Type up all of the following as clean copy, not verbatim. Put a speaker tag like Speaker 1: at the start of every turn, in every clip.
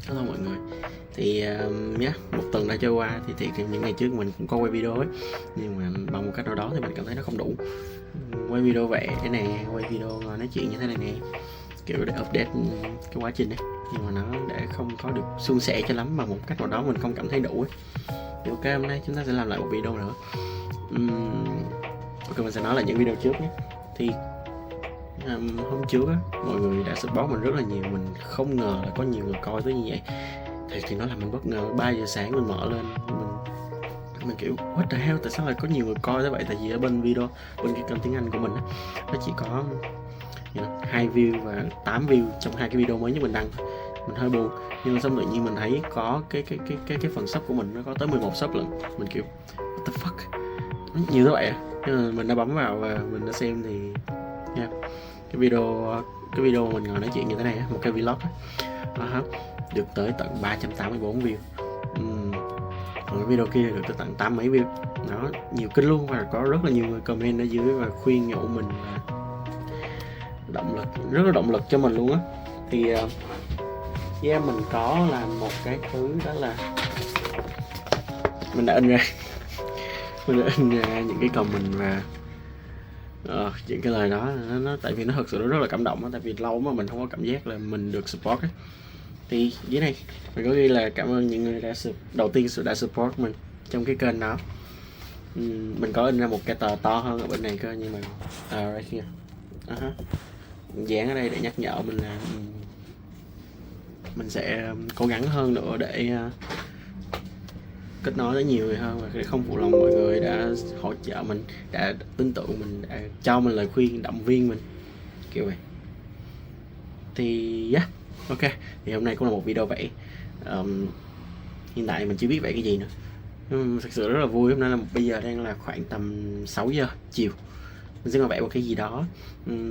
Speaker 1: Hello mọi người. Thì một tuần đã trôi qua thì thiệt những ngày trước mình cũng có quay video ấy, nhưng mà bằng một cách nào đó thì mình cảm thấy nó không đủ. Quay video vẽ nè, quay video ngồi nói chuyện như thế này nè, kiểu để update cái quá trình ấy, nhưng mà nó để không có được suôn sẻ cho lắm, bằng một cách nào đó mình không cảm thấy đủ ấy. Thì ok, hôm nay chúng ta sẽ làm lại một video nữa. Ok, mình sẽ nói là những video trước nhé. Thì hôm trước á, mọi người đã support mình rất là nhiều, mình không ngờ là có nhiều người coi tới như vậy. Thì nó làm mình bất ngờ. 3 giờ sáng mình mở lên, mình kiểu what the hell, tại sao lại có nhiều người coi tới vậy? Tại vì ở bên video, bên cái kênh tiếng Anh của mình á, nó chỉ có 2 view và 8 view trong 2 cái video mới nhất mình đăng. Mình hơi buồn, nhưng mà xong tự nhiên mình thấy có cái phần sub của mình nó có tới 11 sub lận. Mình kiểu what the fuck, nó nhiều tới vậy à? Nhưng mà mình đã bấm vào và mình đã xem thì cái video mình ngồi nói chuyện như thế này, một cái vlog được tới tận 384 view. Còn cái video kia được tới tận 8 mấy view. Nó nhiều kinh luôn, và có rất là nhiều người comment ở dưới và khuyên nhủ mình, và động lực, rất là động lực cho mình luôn á. Thì mình có làm một cái thứ, đó là mình đã in ra những cái comment và những cái lời đó. Nó tại vì nó thật sự nó rất là cảm động á, tại vì lâu mà mình không có cảm giác là mình được support ấy. Thì dưới này mình có ghi là cảm ơn những người đầu tiên đã support mình trong cái kênh đó. Mình có in ra một cái tờ to hơn ở bên này cơ, nhưng mà right here, dán ở đây để nhắc nhở mình là mình sẽ cố gắng hơn nữa để kết nối với nhiều người hơn, và để không phụ lòng mọi người đã hỗ trợ mình, đã tin tưởng mình, đã cho mình lời khuyên, động viên mình kiểu vậy. Thì ok, thì hôm nay cũng là một video vẽ. Hiện tại mình chưa biết vẽ cái gì nữa. Thực sự rất là vui. Hôm nay là bây giờ đang là khoảng tầm 6 giờ chiều. Mình sẽ ngồi vẽ một cái gì đó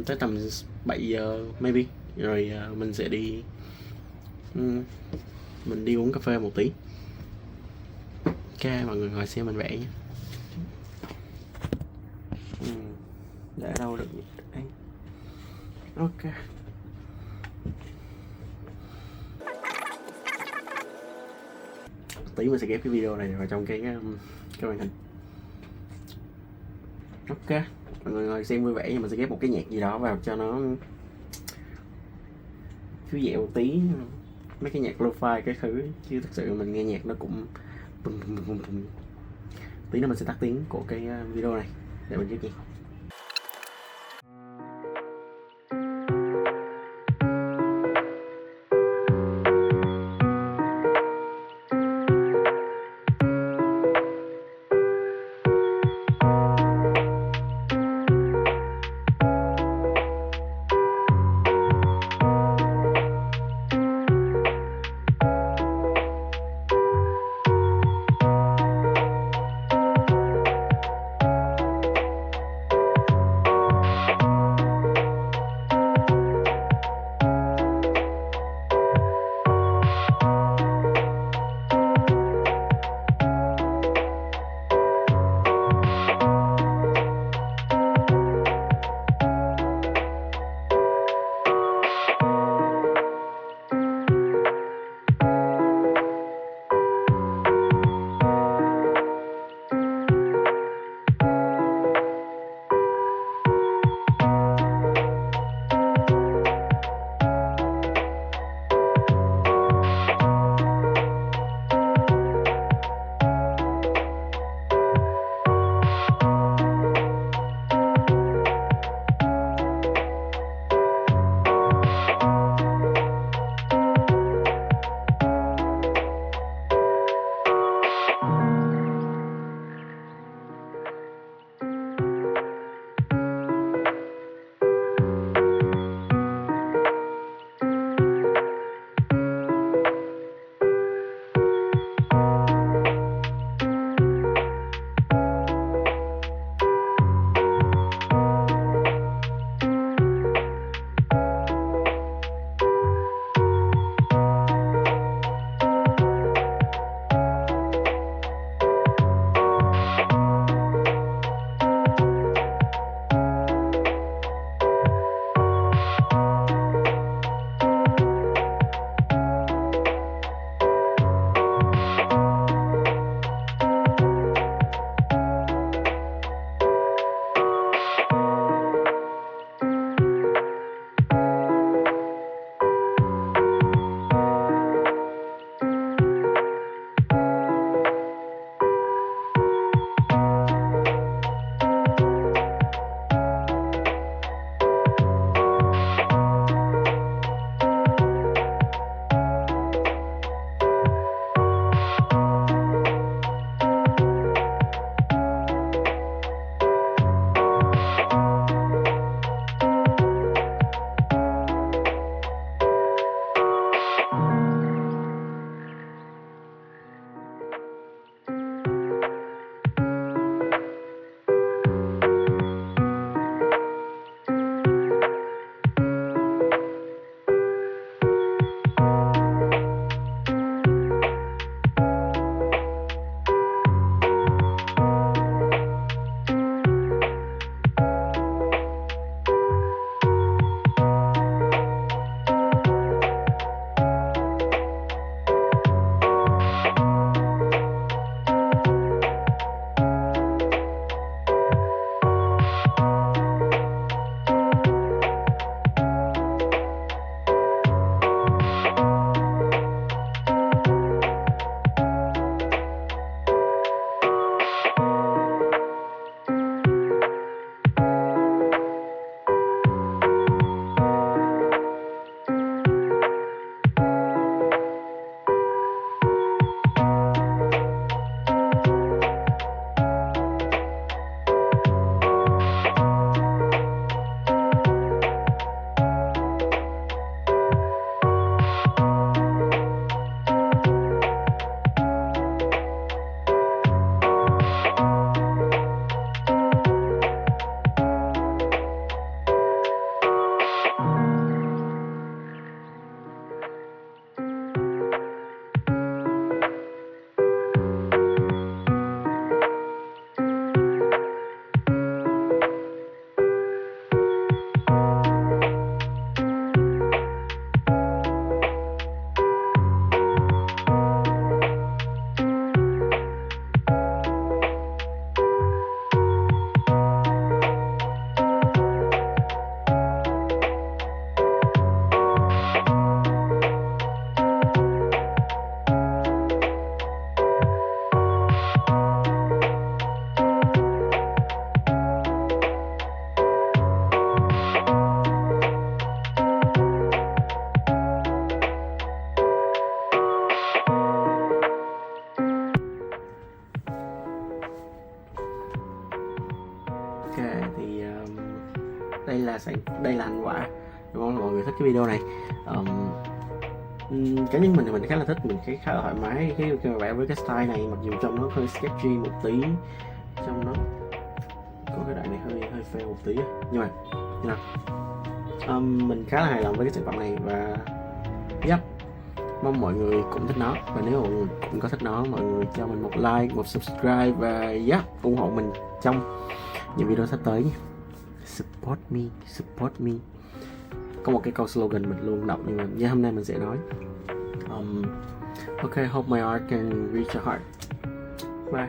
Speaker 1: tới tầm 7 giờ maybe. Rồi mình sẽ đi mình đi uống cà phê một tí. Ok, mọi người ngồi xem mình vẽ nhé. Để đâu được đây. Ok. Tí mình sẽ ghép cái video này vào trong cái màn hình. Ok, mọi người ngồi xem vui vẻ, nhưng mình sẽ ghép một cái nhạc gì đó vào cho nó thư giãn một tí, mấy cái nhạc lo-fi cái thứ, chứ thực sự mình nghe nhạc nó cũng bum. Tí nữa mình sẽ tắt tiếng của cái video này để mình ghép nhạc. đây là thành quả. Đúng không? Mọi người thích cái video này. Cá nhân mình thì mình khá là thích, mình khá là thoải mái khi mà vẽ với cái style này, mặc dù trong nó hơi sketchy một tí, trong nó có cái đoạn này hơi fail một tí, nhưng mà mình khá là hài lòng với cái sản phẩm này và mong mọi người cũng thích nó. Và nếu mọi người cũng có thích nó, mọi người cho mình một like, một subscribe và ủng hộ mình trong những video sắp tới nhé. Support me. Có một cái câu slogan mình luôn đọc nhưng mà hôm nay mình sẽ nói. Okay, hope my art can reach your heart. Bye.